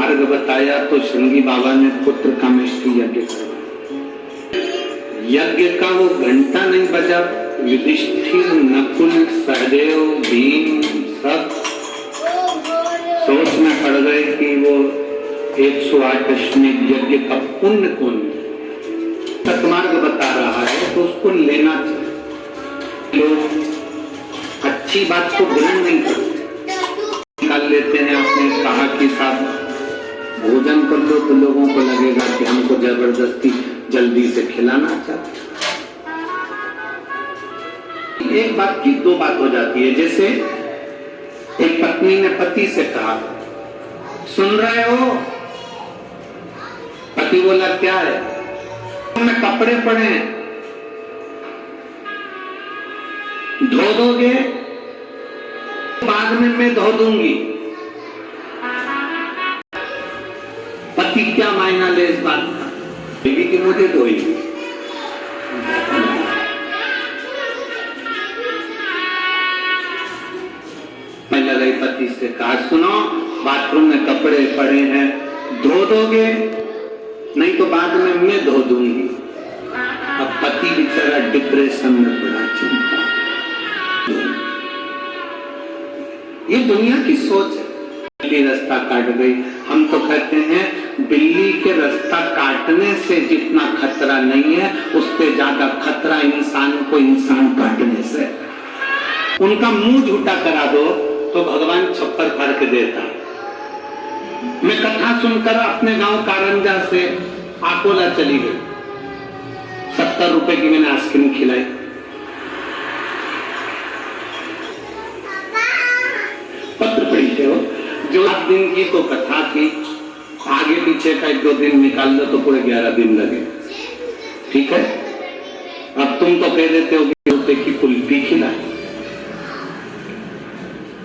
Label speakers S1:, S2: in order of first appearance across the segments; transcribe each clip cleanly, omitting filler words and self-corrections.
S1: मार्ग बताया तो श्रृंगी बाबा ने पुत्र कामेष्टि यज्ञ करवाया। यज्ञ का वो घंटा नहीं बजा, युधिष्ठिर, नकुल, सहदेव, भीम सब सोच में पड़ गए कि वो 108 अश्वमेध यज्ञ का पुण्य कौन सतमार्ग बता रहा है तो उसको लेना चाहिए। लोग अच्छी बात को ग्रहण नहीं करते, निकाल लेते हैं। आपने कहा कि साहब भोजन कर लो तो लोगों को लगेगा कि हमको जबरदस्ती जल्दी से खिलाना चाहते। एक बात की दो बात हो जाती है। जैसे एक पत्नी ने पति से कहा, सुन रहे हो? पति बोला क्या है? में कपड़े पड़े हैं, धो दोगे? बाद में मैं धो दूंगी। पति क्या मायना ले इस बात का? बीवी की मुझे धोएगी। मैं लगी पति से कहा, सुनो बाथरूम में कपड़े पड़े हैं, धो दोगे? नहीं तो बाद में मैं धो दूंगी। अब पति बेचारा डिप्रेशन में पड़ा, चिंता। ये दुनिया की सोच है। बिल्ली रास्ता काट गई, हम तो कहते हैं बिल्ली के रास्ता काटने से जितना खतरा नहीं है उससे ज्यादा खतरा इंसान को इंसान काटने से। उनका मुंह झूठा करा दो तो भगवान छप्पर फाड़ के देता। मैं कथा सुनकर अपने गांव कारंजा से आकोला चली गई। 70 रुपए की मैंने आइसक्रीम खिलाई। पत्र पढ़ते हो जो 7 दिन की तो कथा थी, आगे पीछे का 1-2 दिन निकाल दो तो पूरे 11 दिन लगे। ठीक है, अब तुम तो कह देते हो कि रुपए की कुल्फी खिलाई।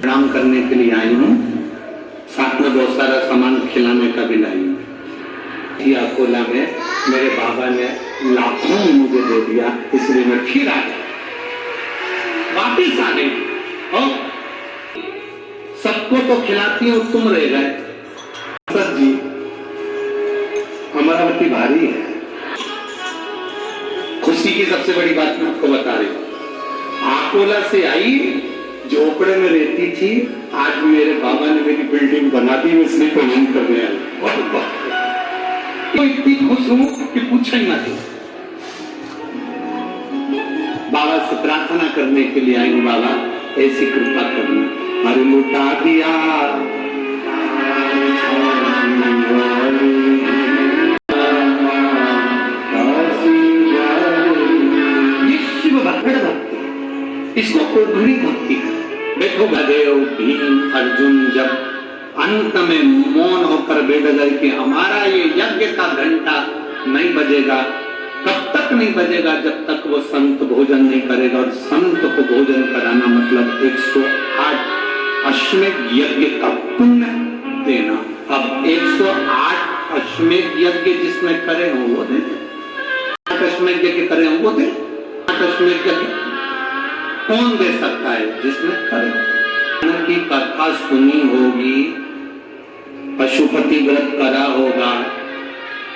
S1: प्रणाम करने के लिए आई हूँ, साथ में बहुत सारा सामान खिलाने का भी लाई हूँ। अकोला में मेरे बाबा ने लाखों मुझे दे दिया, इसलिए मैं फिर आ गया, वापिस आ गई। और सबको तो खिलाती हूँ, तुम रह गए। सर जी अमरावती भारी है। खुशी की सबसे बड़ी बात मैं आपको बता रही हूँ। आकोला से आई, झोपड़े में रहती थी, आज मेरे बाबा ने मेरी बिल्डिंग बना दी, मैं इसलिए पेमेंट करने आई। तो इतनी खुश हूं कि पूछा ही मत। बाबा से प्रार्थना करने के लिए आई हूँ, बाबा ऐसी कृपा करना। अरे लुटा दिया ये शिव भक्ति, इसको कोढ़ी भक्ति। देखो भदेव, भीम, अर्जुन जब अंत में मौन होकर बैठ गए कि हमारा ये यज्ञ का घंटा नहीं बजेगा। कब तक नहीं बजेगा? जब तक वो संत भोजन नहीं करेगा। और संत को भोजन कराना मतलब 108 अश्वमेध यज्ञ का पुण्य देना। अब 108 अश्वमेध यज्ञ जिसमें करे हो वो दे, 8 अश्वमेध यज्ञ करे हो वो दे। 8 अश्वमेध यज्ञ कौन दे सकता है? जिसमें करे। की कथा सुनी होगी, पशुपति व्रत करा होगा,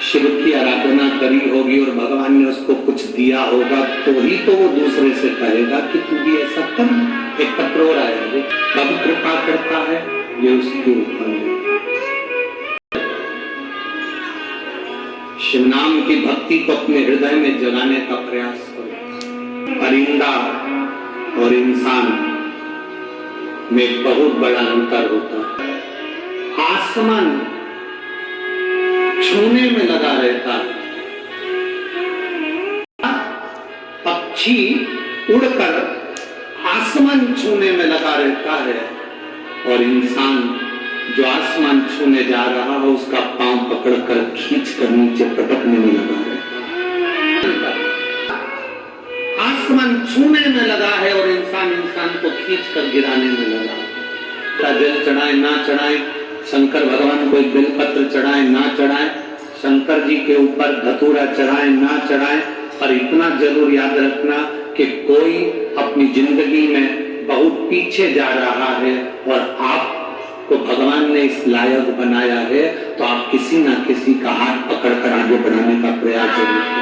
S1: शिव की आराधना करी होगी और भगवान ने उसको कुछ दिया होगा, तो ही तो वो दूसरे से कहेगा कि तू भी ऐसा कर। एक कठोर है वो, कब कृपा करता है ये उसके ऊपर है। शिव नाम की भक्ति को अपने हृदय में जगाने का प्रयास करो। परिंदा और इंसान में बहुत बड़ा अंतर होता है। आसमान छूने में लगा रहता है, पक्षी उड़कर आसमान छूने में लगा रहता है, और इंसान जो आसमान छूने जा रहा है उसका पांव पकड़कर खींचकर नीचे पटकने में लगा रहता है। आसमान छूने में लगा है और इंसान को खींचकर गिराने में लगा है। जल चढ़ाए ना चढ़ाए, शंकर भगवान को एक बेलपत्र चढ़ाए ना चढ़ाए, शंकर जी के ऊपर धतूरा चढ़ाए ना चढ़ाए, पर इतना जरूर याद रखना कि कोई अपनी जिंदगी में बहुत पीछे जा रहा है और आप को भगवान ने इस लायक बनाया है, तो आप किसी ना किसी का हाथ पकड़कर आगे बढ़ाने का प्रयास जरूर करें।